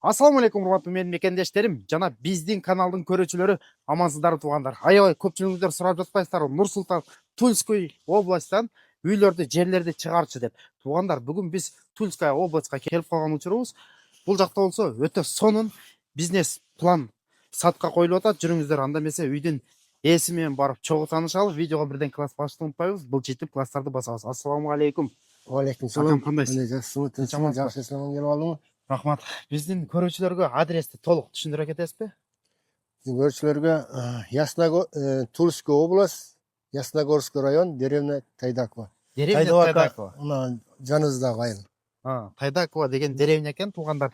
Ассаламу алейкум, урматтуу менин мекендештерим жана биздин каналдын көрүүчүлөрү, амансыздарбы туугандар. Аябай көпчүлүгүңүздөр сурап жатпайсыздарбы, Нур Султан, Тульской областтан үйлөрдү, жерлерди чыгарчы деп. Туугандар, бүгүн биз Тульская областка келип калган учурубуз. Бул жакта болсо өтө сонун бизнес план сатка коюлуп атат. Жүрүңүздөр, анда эмесе үйдүн ээси менен барып чогуу таанышалы. Видеого бирден класс башты унутпайбыз. Былчитип класстарды басабыз. Ассаламу алейкум. Алейкум Акам салам. кандайсыз? Жақсымы, тынчымы, жақсы исламан келіп алдыңбы? Рахмат. Биздин көрүүчүлөргө адрести толук түшүндүрө кетесизби? Біздің көршілерге Тульская область, Ясногорский район, деревня Тайдакова. Деревня Тайдакова. Мына жаныңыздағы айыл. Тайдакова деген деревня экен, туугандар.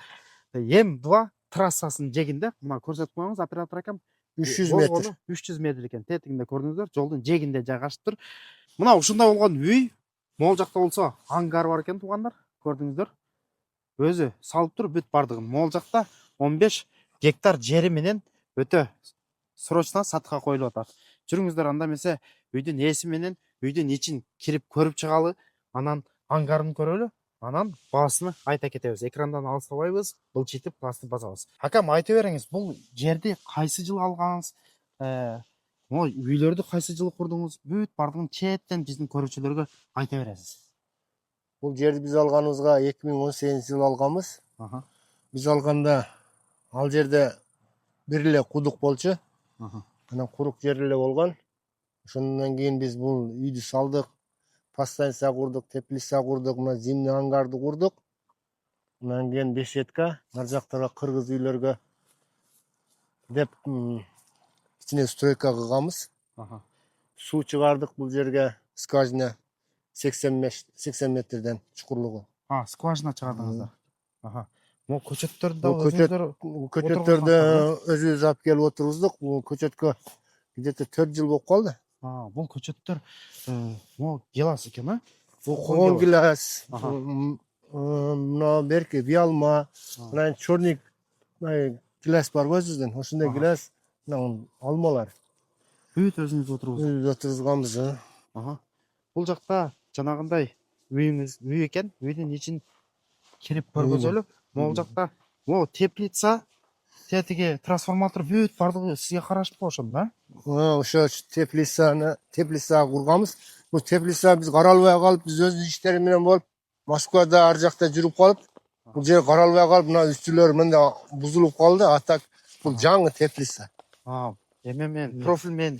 М2 трассасынын жегинде, мына көрсөтүп коюңуз, оператор акам. 300 метр. 300 метр экен. Тетигинде көрдүңүздөр, жолдун жегинде жайгашып тур. Мына ушундай болгон үй, могул жакта болсо ангар бар экен, туугандар. Көрдүңүздөр. Өзү салып тур, бүт бардыгын. Могул жакта 15 гектар жери менен өтө срочно сатка коюлуп атат. Жүрүңүздөр, анда эмесе үйдүн ээси менен үйдүн ичин кирип көрүп чыгалы, анан ангарын көрөлү, анан баасына айта кетебиз. Экрандан алыстабайбыз, былчитип классты басабыз. Акам, айта бериңиз, бул жерди кайсы жылы алганыңыз? Үйлөрдү кайсы жылы курдуңуз? Бүт бардыгын четтен биздин көрүүчүлөргө айта бересиз. Бұл жерді біз алғанымызға 2018 жылы алғанбыз. Біз алғанда ал жерде бір эле кудук болчу. Анан курук жер эле болгон. Ошондон кийин биз бул үйдү салдык, подстанция курдук, теплица курдук, мына зимний ангарды курдук. Анан кийин бешетка, ар жактагы кыргыз үйлөргө деп ичине стройка кылганбыз. Суу чыгардык бул жерге, скважина 80 метрден чукурлугу. Скважина чыгардыңыздар. Могу көчөттөрдү Көчөттөрдү өзүбүз алып келип отургуздук. Бул көчөткө где-то 4 жыл болуп калды. Бул көчөттөр могу гилас экен, а? Кол гилас. Мына берки виалма, мына чорник гилас бар го өзүбүздүн. Ошондой гилас, мына алмалар. Бүт өзүңүз отургуз. Өзүбүз отургузганбыз. Бул жакта жанагындай үй экен, үйдүн ичин кирип көргөзөлү. Могул жакта теплица, тетиги трансформатор бүт бардыгы сизге карашпы ошондо, Ошо теплицага курганбыз. Бул теплица биз каралбай калып, биз өз иштери менен болуп, Москвада ар жакта жүрүп калып, бул жер каралбай калып, мына үстүлөр мындай бузулуп калды. А так бул жаңы теплица. Профиль менен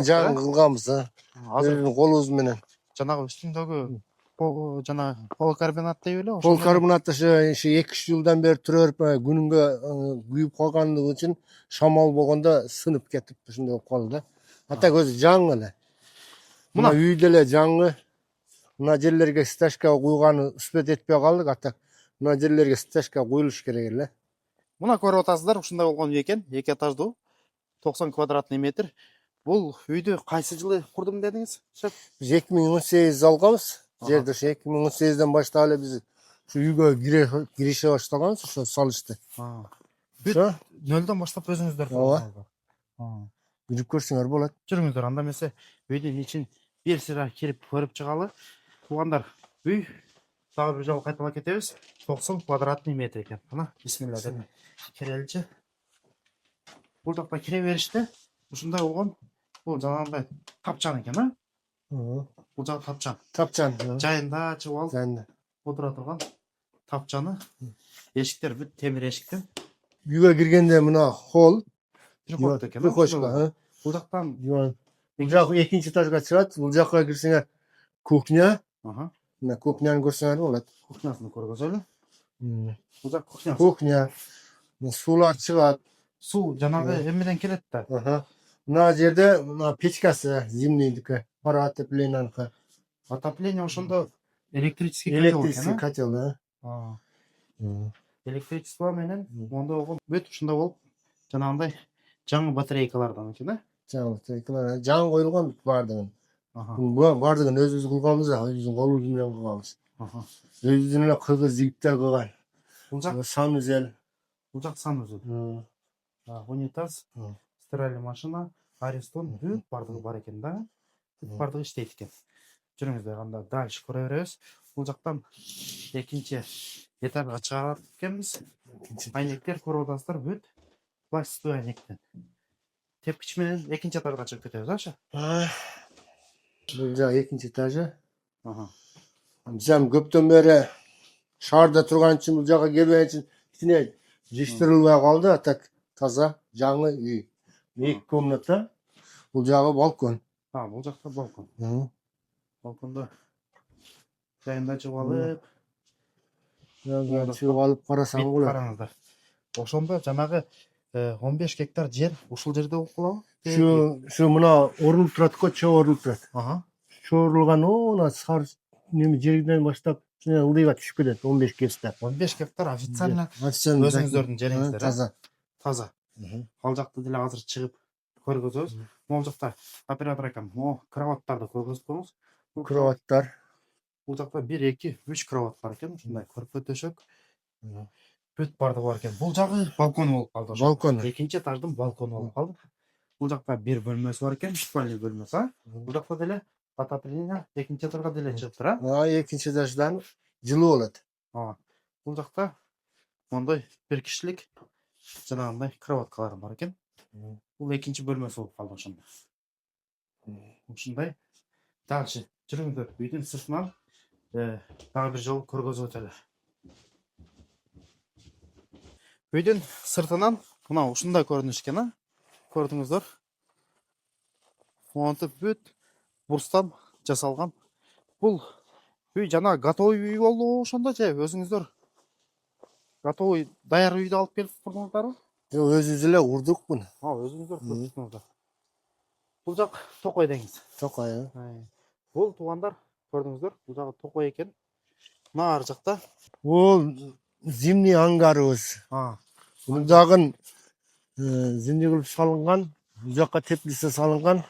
жаңы кылганбыз, өзүбүздүн колубуз менен. Жанагы үстүндөгү жана поликарбонат дейби эле, поликарбонат ошо 2-3 жылдан бери төрөп күнүнгө күйүп калгандыгы үчүн шамал болгондо сынып кетип ушундай болуп калды да. Ата өзү жаңы эле. Мына үй деле жаңы. Мына жерлерге стяжка куйганы успет этпей калдык. Ата мына жерлерге стяжка куюлуш керек эле. Мына көрүп атасыздар, ушундай болгон үй экен, 2 этаждуу, 90 квадратный метр. Бул үйдү кайсы жылы курдум дедиңиз? Биз 2018 алганбыз. Жерди 2018ден баштап эле биз ушу үйгө кирише баштаганбыз, ошо салышты. Бүт нөлдөн баштап өзүңүздөр курдуңуздар. Жүрүп көрсөңөр болот. Жүрүңүздөр, анда эмесе үйдүн ичин бир сыра кирип көрүп чыгалы. Туугандар, үй дагы бир жолу кайталап кетебиз. 90 квадратный метр экен. Мына бисмилла деп киреличи. Бул жакта кире бериште ушундай болгон. Бул жанагындай тапчан экен, а? Бул жагы тапчан. Тапчан. Жайында чыгып алып отура турган тапчаны. Эшиктер бүт темир эшиктер. Үйгө киргенде мына холл. Прихожка. Бул жактан бул жак экинчи этажга чыгат. Бул жакка кирсеңер кухня. Мына кухняны көрсөңөр болот. Кухнясын көргөзөлү. Бул жак кухня. Кухня. Суулар чыгат. Суу жанагы эмеден келет да. Мына жерде мына печкасы зимнийдики. Пара отопленияныкы. Отопление ошондо электрический котел, да? Электричество менен мондой болгон бүт ушундай болуп, жанагындай жаңы батарейкалардан экен, да? Жаңы батарейкалар, жаңы коюлган бардыгын. Бардыгын өзүбүз кылганбыз, өзүбүздүн колубуз менен кылганбыз. Өзүбүздүн эле кыргыз жигиттер кылган. Бул жак санузел. Бул жак санузел. Унитаз, стиральный машина, арестон бүт бардыгы бар экен да. Бүт бардыгы иштейт экен. Жүрүңүздөр, анда дальше көрө беребиз. Бул жактан экинчи этажга чыгарып экенбиз. Айнектер көрүп атасыздар, бүт пластиктүү айнектен. Тепкич менен экинчи этажга чыгып кетебиз, ашы. Бул жагы экинчи этажы. Аха. Биз эми көптөн бери шаарда турган үчүн бул жака келбеген үчүн кичине жыштырылбай калды, а так таза, жаңы үй. 2 комната. Бул жагы балкон. Бул жакта балкон. Балкондо жайында чыгып алып, Чыгып алып карасаң бит болот. караңыздар. Ошондо жанагы 15 гектар жер ушул жерде болуп калабы? Şu мына орулуп турат го, чоо орулуп турат. Аха. Чорулган оона сар неме жерден баштап ылдыйга түшүп кетет 15 гектар. 15 гектар официально өзүңүздөрдүн жериңиздер, таза. Таза. Ал жакты деле азыр чыгып көргөзөбүз. Могул жакта оператор акам, кроваттарды көргөзүп коюңуз. Кроваттар. Бул жакта 1, 2, 3 кроват бар экен, ушундай көрпө төшөк. Бүт бардыгы бар экен. Бул жагы балкону болуп калды. Балкон. Экинчи этаждын балкону болуп калды. Бул жакта бир бөлмөсү бар экен, спальный бөлмөсү. Бул жакта деле отопление экинчи этажга деле чыгыптыр, Экинчи этаждан жылуу болот. Бул жакта мондой бир кишилик жанагындай кроваткалар бар экен. Бул экинчи бөлмөсү болуп калды ошондо. Ушундай. Дальше жүрүңүздөр. Үйдүн сыртынан дагы бир жолу көргөзүп өтөлү. Үйдүн сыртынан мына ушундай көрүнүш экен, көрдүңүздөр. Монтип бүт бурстан жасалган. Бул үй жана готовый үй болду ошондо же өзүңүздөр готовый даяр үйдү алып келип курдуңуздарбы? Өзүбүз эле курдук буну. Өзүңүздөр курдуңуздар. Бул жак Токой деңиз. Токой. Бул туугандар көрдүңүздөр, бул жагы Токой экен. Мына ар жакта Бул зимний ангарыбыз. Бул жагын зимний кылып салынган, бул жакка теплица салынган.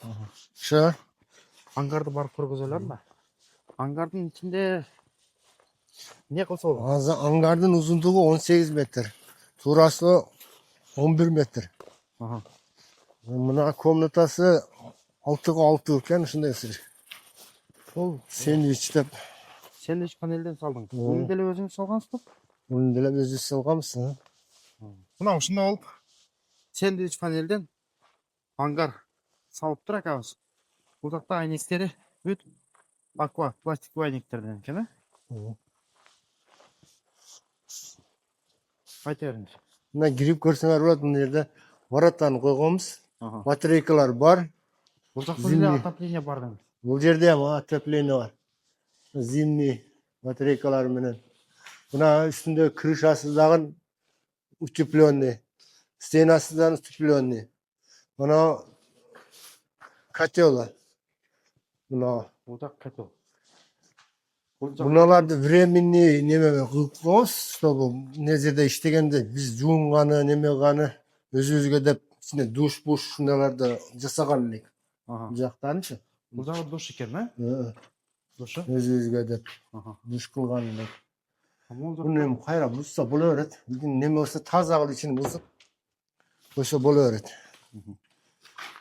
Ошо ангарды барып көргөзөлөр да. Ангардын ичинде не кылса болот? Ангардын узундугу 18 метр. Туурасы 11 метр. Мына комнатасы 6-га 6 экен, ушундай эсир. Бул сэндвич деп. Сэндвич панелден салдың. Муну деле өзүңүз салгансызбы? Муну деле өзүбүз салганбыз. Мына ушундай болуп сэндвич панелден ангар салыптыр акабыз. Бул жакта айнектери бүт аква пластиктүү айнектерден экен, Айта бериңиз. Мына кирип көрсөңөр болот, мына жерде воротаны койгонбуз. Батарейкалар бар. Бул жакта деле отопление бар да. Бул жерде ham отопление бар. Зимний батарейкалар менен. Мына үстүндө крышасы дагы утепленный. Стенасы да утепленный. Мына котел. Мына бул жак котел. Мыналарды временный неме кылып коебуз, чтобы мына жерде иштегенде биз жуунганы, немеганы өзүбүзгө деп ичине душ-буш ушундайларды жасаган элек. Бул жактанчы. Бул жагы душ экен, Душу? Өзүбүзгө деп душ кылган элек. Буну эми кайра бузса боло берет. Неме болсо таза кылып ичин бузуп койсо боло берет.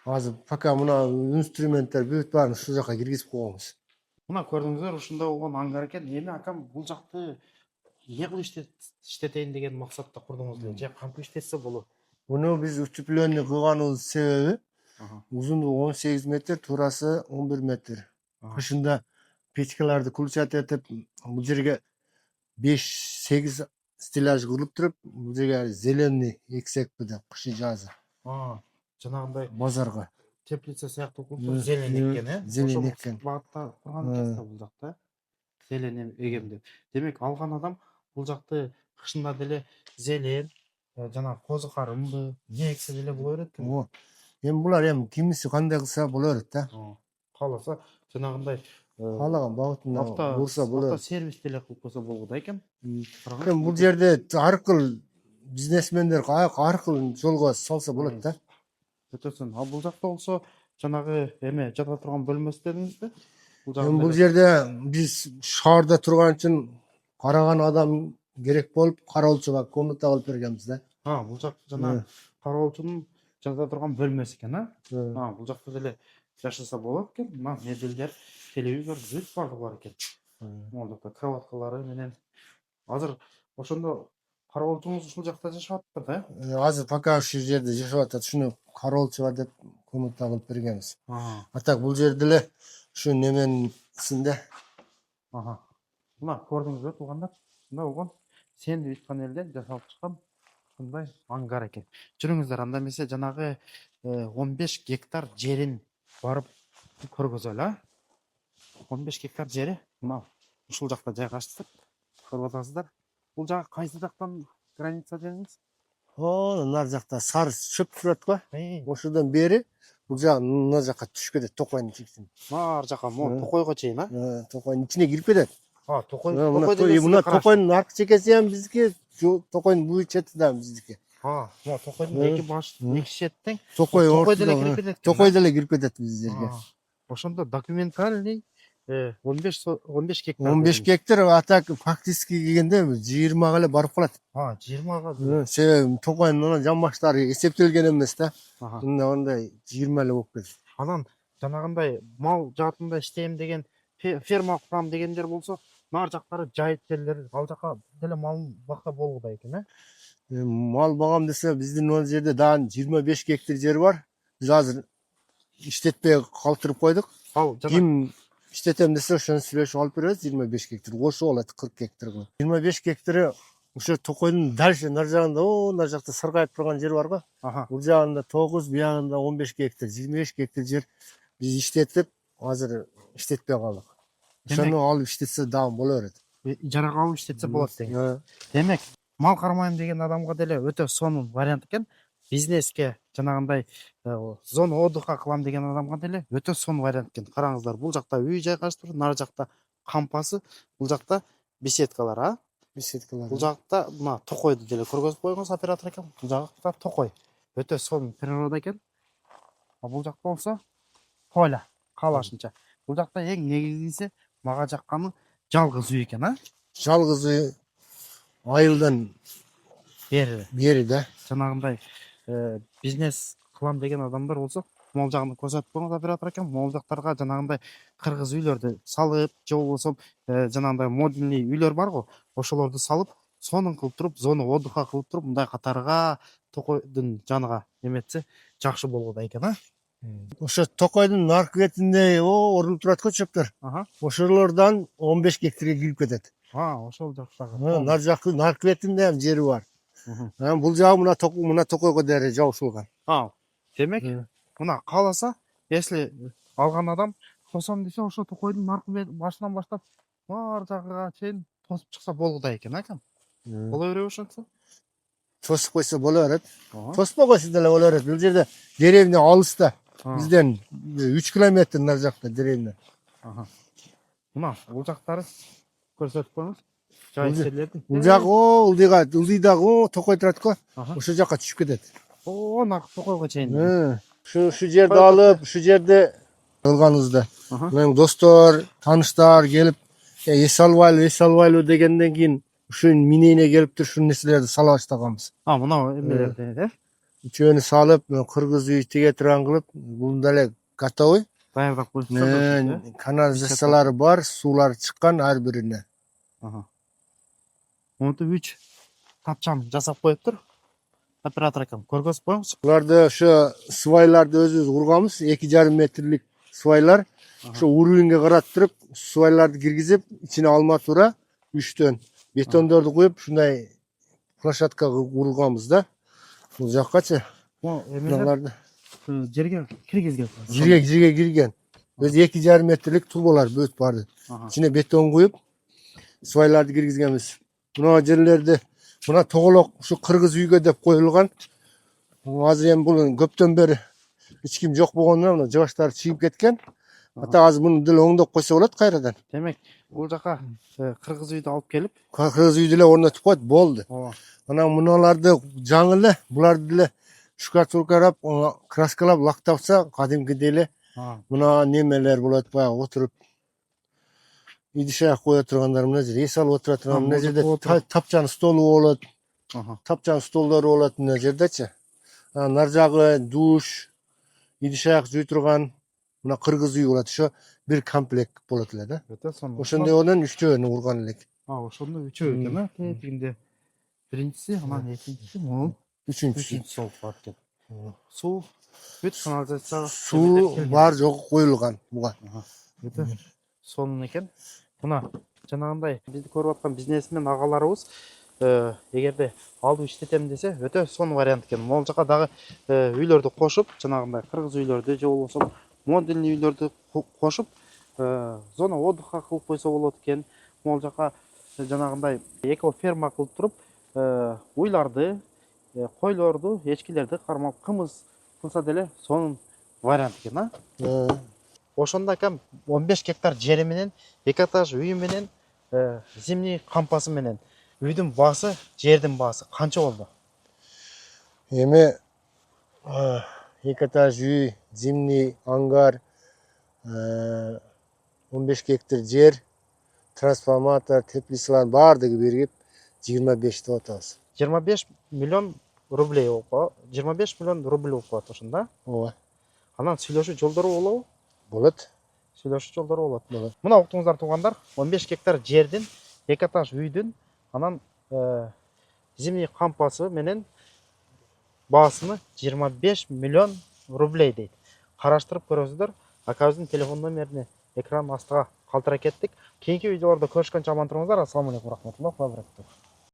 Азыр пока мына инструменттер бүт баарын ушул жака киргизип койгонбуз. Мына көрдүңүздөр, ушундай болгон ангар экен. Эми акам бул жакты эмне кылып иштетейин деген максатта курдуңуз эле, же кантип иштетсе болот? Буну биз утепленный кылганыбыз себеби узундугу 18 метр, туурасы 11 метр. Кышында печкаларды включать этип, бул жерге 5-8 стеллаж кылып туруп, бул жерге зеленый эксекпи деп кышы жазы. Жанагындай Базарга. Теплица сыяктуу кылып зелень экен, Зелень экен. Багытта курган экенсиз бул жакта. Зелень эгем деп. Демек алган адам бул жакты кышында деле зелень, жана козу карынбы, не эксе деле боло берет экен. Эми булар эми кимиси кандай кылса боло берет да. Кааласа жанагындай каалаган багытында бурса боло берет. Сервис деле кылып койсо болот да экен. Эми бул жерде ар кыл бизнесмендер ар кыл жолго салса болот да. Өтөсүн. Бул жакта болсо жанагы эме жата турган бөлмөсү дедиңизби? Бул жерде биз шаарда турган үчүн караган адам керек болуп, кароолчуга комната кылып бергенбиз да. Бул жак жана кароолчунун жата турган бөлмөсү экен, Бул жакта деле жашаса болот экен. Мына мебелдер, телевизор бүт бардыгы бар экен. Могул жакта кроваткалары менен Азыр ошондо караболчуңуз ушул жакта жашап атыптыр да? Азыр пока ушул жерде жашап атат. Шуну кароолчу бар деп комната кылып бергенбиз. А так бул жерде эле ушу неменин ичинде. Мына көрдүңүзбү туугандар? Мына болгон сэндвич панелден жасалып чыккан ушундай ангар экен. Жүрүңүздөр, анда эмесе жанагы 15 гектар жерин барып көргөзөлү, а? 15 гектар жери мына ушул жакта жайгаштырып көрүп атасыздар. Бул жагы кайсы жактан граница дедиңиз? Нар жакта сары чөп турат го. Ошодон бери бул жак мына жака түшүп кетет, Токойдун чексин. Нар жака Токойго чейин, а? Токойдун ичине кирип кетет. Токой Мына Токойдун аркы чекеси ham биздики, Токойдун бул чети да биздики. Мына Токойдун эки баш, эки шеттен Токой деле кирип кетет. Токой деле кирип кетет биздин жерге. Ошондо документальный 15 гектар. 15 гектар, а так фактически келгенде 20 эле барып калат. 20га. Себеби Токойдун жамбаштары эсептелген эмес да. Мындай 20 эле болуп кетет. Анан жанагындай мал жаатында иштейм деген, ферма курам дегендер болсо, нар жактары жайыт жерлер, ал жака деле мал бакса болгудай экен, а? Мал багам десе биздин могу жерде дагы 25 гектар жер бар. Биз азыр иштетпей калтырып койдук. Ким иштетем десе ошону сүйлөшүп алып беребиз. 25 гектар кошуп алат, 40 гектар. 25 гектары ошо Токойдун дальше нар жагында, нар жакта сыргайып турган жер бар го. Бул жагында 9, буягында 15 гектар, 25 гектар жер биз иштетип, азыр иштетпей калдык. Ошону алып иштетсе дагы боло берет. Ижарага алып иштетсе болот деген. Демек, мал кармайм деген адамга деле өтө сонун вариант экен. Бизнеске жанагындай зона отдыха кылам деген адамга деле өтө сонун вариант экен. Караңыздар, бул жакта үй жайгаштырып, нар жакта кампасы, бул жакта беседкалар, а? Беседкалар. Бул жакта мына Токойду деле көргөзүп койгонбуз оператор экен. Бул жакта Токой. Өтө сонун природа экен. А бул жакта болсо Поля, каалашынча. Бул жакта эң негизгиси мага жакканы жалгыз үй экен, а? Жалгыз үй айылдан бери да. Жанагындай бизнес кылам деген адамдар болсо, могул жагын көрсөтүп койгон оператор экен. Могул жактарга жанагындай кыргыз үйлөрдү салып, же болбосо жанагындай модульный үйлөр бар го, ошолорду салып, сонун кылып туруп, зона отдыха кылып туруп, мындай катарга Токойдун жаныга эметсе жакшы болгудай экен, а? Ошо Токойдун наркы бетинде орулуп турат го чөптөр. Ошолордон 15 гектарга кирип кетет. Ошол жактагы. Наркы бетинде ham жери бар. Бул жагы мына Токойго дере жабышылган. Демек, мына кааласа, если алган адам тосом десе, ошо Токойдун наркы башынан баштап бар жагыга чейин тосуп чыкса болгудай экен, а? Боло береби ошентсе? Тосуп койсо боло берет. Тоспой койсо деле боло берет. Бул жерде деревня алыста. Бизден 3 километр нар жакта деревня. Мына бул жактары көрсөтүп коюңуз. Жай жерлерди. Бул жак ылдыйдагы Токой турат го. Ошол жака түшүп кетет. Нак Токойго чейин. Ушу жерди алып, ушу жерде кылганыбызда. Менин достор, тааныштар келип, эс албайлы дегенден кийин ушунун минеине келиптир, ушул нерселерди сала баштаганбыз. Мына эмелерди, Үчөөнү салып, кыргыз үй тиге турган кылып, бул деле готовый. Даярдап коюштур. Канализациялары бар, суулар чыккан ар бирине. Монтип 3 тапчан жасап коюптур. Оператор экен, көргөзүп коюңуз. Буларды ошо свайларды өзүбүз курганбыз, 2,5 метрлик свайлар. Ошо уровеньге каратып туруп, свайларды киргизип, ичине алматура 3төн бетондорду куюп, ушундай площадка курганбыз да. Бул жаккачы. Эмелерди жерге киргизген. Жерге кирген. Өзү 2,5 метрлик трубалар бүт барды. Ичине бетон куюп, свайларды киргизгенбиз. Мына жерлерди, мына тоголок ушу кыргыз үйгө деп коюлган. Азыр эми бул көптөн бери эч ким жок болгондон мына жыбаштар чыгып кеткен. Ата азыр муну деле оңдоп койсо болот кайрадан. Демек, бул жака кыргыз үйдү алып келип, кыргыз үйдү эле орнотуп койт, болду. Анан муналарды жаңы эле, буларды деле штукатуркалап, краскалап, лактапса, кадимкидей эле мына немелер болот, баягы отуруп идиш аяк кое тургандар мына жерде, эс алып отура турган мына жерде тапчан столу болот. Тапчан столдору болот мына жердечи. Нар жагы душ, идиш аяк жуй турган мына кыргыз үй болот. Ошо бир комплект болот эле да. Өтө сонун. Ошондой одон 3 жөнү курган элек. ошондо үчөө экен а тетигинде биринчиси анан экинчиси могул үчүнчүсү үчүнчүсү болуп калат экен суу бүт канализацияга суу бар жогу коюлган буга. өтө сонун экен мына жанагындай бизди көрүп аткан бизнесмен агаларыбыз эгерде алып иштетем десе өтө сонун вариант экен могул жака дагы үйлөрдү кошуп жанагындай кыргыз үйлөрдү же болбосо модульный үйлөрдү кошуп зона отдыха кылып койсо болот экен могул жака жанагындай эко ферма кылып туруп уйларды койлорду эчкилерди кармап кымыз кылса деле сонун вариант экен а ошондо акам 15 гектар жери менен 2 этаж үйү менен зимний кампасы менен үйдүн баасы жердин баасы канча болду? Эми 2 этаж үй, зимний ангар, 15 гектар жер, трансформатор, теплицалар баардыгы биригип 25 деп атабыз. 25 миллион рублей болуп калат. 25 миллион рубль болуп калат ошондо. Ооба. Анан сүйлөшүү жолдору болобу? Болот. Сүйлөшүү жолдору болот. Болот. Мына уктуңуздар туугандар, 15 гектар жердин, 2 этаж үйдүн, анан зимний кампасы менен баасыны 25 миллион рублей дейт. Караштырып көрөсүздөр. Акабыздын телефон номерине экран астыга калтыра кеттик. Кийинки видеолордо көрүшкөнчө аман туруңуздар. Ассаламу алейкум, рахматуллах ва баракатух.